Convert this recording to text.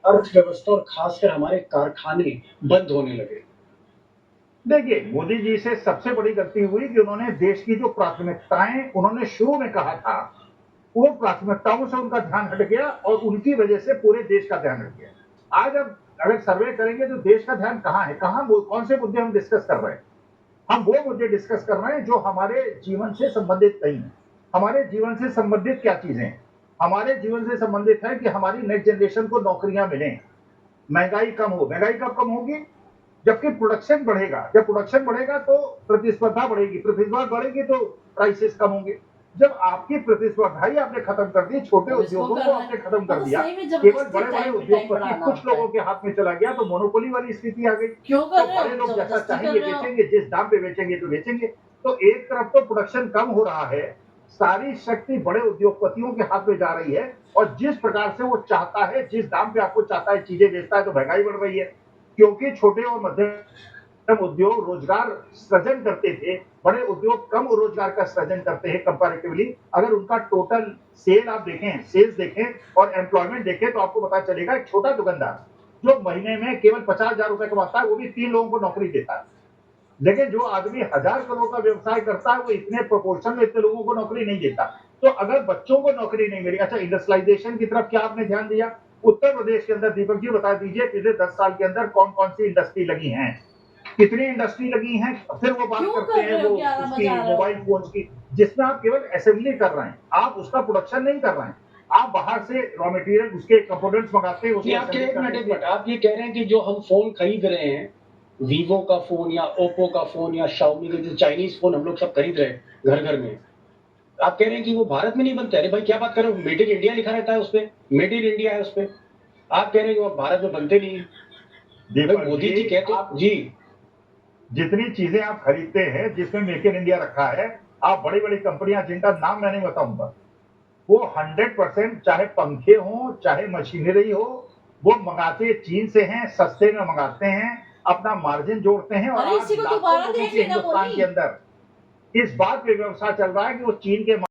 अर्थव्यवस्था और खासकर हमारे कारखाने बंद होने लगे? देखिए, मोदी जी से सबसे बड़ी गलती हुई कि उन्होंने देश की जो प्राथमिकताएं उन्होंने शुरू में कहा था, वो प्राथमिकताओं से उनका ध्यान हट गया और उनकी वजह से पूरे देश का ध्यान हट गया। आज अब अगर सर्वे करेंगे तो देश का ध्यान कहाँ है, कौन से मुद्दे हम डिस्कस कर रहे हैं? हम वो मुद्दे डिस्कस कर रहे हैं जो हमारे जीवन से संबंधित नहीं है। हमारे जीवन से संबंधित क्या चीजें हैं? हमारे जीवन से संबंधित है कि हमारी नेक्स्ट जनरेशन को नौकरियां मिलें, महंगाई कम हो। महंगाई कब कम होगी? जबकि प्रोडक्शन बढ़ेगा। जब प्रोडक्शन बढ़ेगा तो प्रतिस्पर्धा बढ़ेगी, प्रतिस्पर्धा बढ़ेगी तो प्राइसेस कम होंगे। जब आपकी प्रतिस्पर्धा ही आपने खत्म कर दी, छोटे अब इसको उद्योगों को करना है, आपने खत्म कर तो दिया, सही में केवल जबरदस्ती बड़े बड़े टाइम उद्योगपति बढ़ाना कुछ होता है। लोगों के हाथ में चला गया तो मोनोपोली वाली स्थिति आ गई। क्यों तो कर रहे बड़े हो? लोग जैसा जबरदस्ती कर चाहेंगे रहे हो। बेचेंगे, जिस दाम पे बेचेंगे तो बेचेंगे। तो एक तरफ तो प्रोडक्शन कम हो रहा है, सारी शक्ति बड़े उद्योगपतियों के हाथ में जा रही है और जिस प्रकार से वो चाहता है, जिस दाम पे आपको चाहता है चीजें बेचता है, तो महंगाई बढ़ रही है। क्योंकि छोटे और मध्यम उद्योग रोजगार सृजन करते थे, बड़े उद्योग कम रोजगार का सृजन करते हैं कंपैरेटिवली। अगर उनका टोटल सेल्स देखें और एम्प्लॉयमेंट देखें तो आपको पता चलेगा एक छोटा दुकानदार जो महीने में केवल 50,000 रुपए कमाता है, वो भी 3 लोगों को नौकरी देता है। लेकिन जो आदमी 1000 करोड़ का व्यवसाय करता है, वो इतने प्रोपोर्शन में इतने लोगों को नौकरी नहीं देता। तो अगर बच्चों को नौकरी नहीं मिली, अच्छा इंडस्ट्रियलाइजेशन की तरफ क्या आपने ध्यान दिया? उत्तर प्रदेश के अंदर दीपक जी बता दीजिए पिछले 10 साल के अंदर कौन-कौन सी इंडस्ट्री लगी हैं? कितनी इंडस्ट्री लगी हैं? फिर वो बात क्यों करते कर हैं रहे हो? वो 11 उसकी बजा रहे मोबाइल हो। फ़ोन्स की, जिसमें आप केवल असेंबली कर रहे हैं, आप उसका प्रोडक्शन नहीं कर रहे हैं। आप बाहर से रॉ मटेरियल उसके कंपोनेंट्स मंगाते हैं, जी, उसको आप कह असेंबली करने एक के मिनट, आप ये कह रहे हैं कि जो हम फ़ोन खरीद रहे हैं, वीवो का फ़ोन या ओप्पो का फ़ोन या शाओमी के जो चाइनीज़ फ़ोन हम लोग सब खरीद रहे हैं, घर-घर में। आप कह रहे हैं कि वो भारत में नहीं बनते? अरे भाई, क्या बात कर रहे हो? मेड इन इंडिया लिखा रहता है उसपे, मेड इन इंडिया है उसपे। आप कह रहे हैं कि वो भारत में बनते नहीं हैं। भाई दीपक मोदी जी जी, कहते जी। जितनी चीजें आप खरीदते हैं जिसमें मेक इन इंडिया रखा है, आप बड़ी-बड़ी कंपनियां जिनका नाम मैं नहीं बताऊंगा, वो 100% चाहे पंखे हों, चाहे मशीनरी हो, वो मंगाते चीन से हैं, सस्ते में मंगाते हैं, अपना मार्जिन जोड़ते हैं और अरे आज इसी को लाखों दोबारा लोगों देख के लेना हिंदुस्तान के बोली। अंदर इस बात पे व्यवसाय चल रहा है कि वो चीन के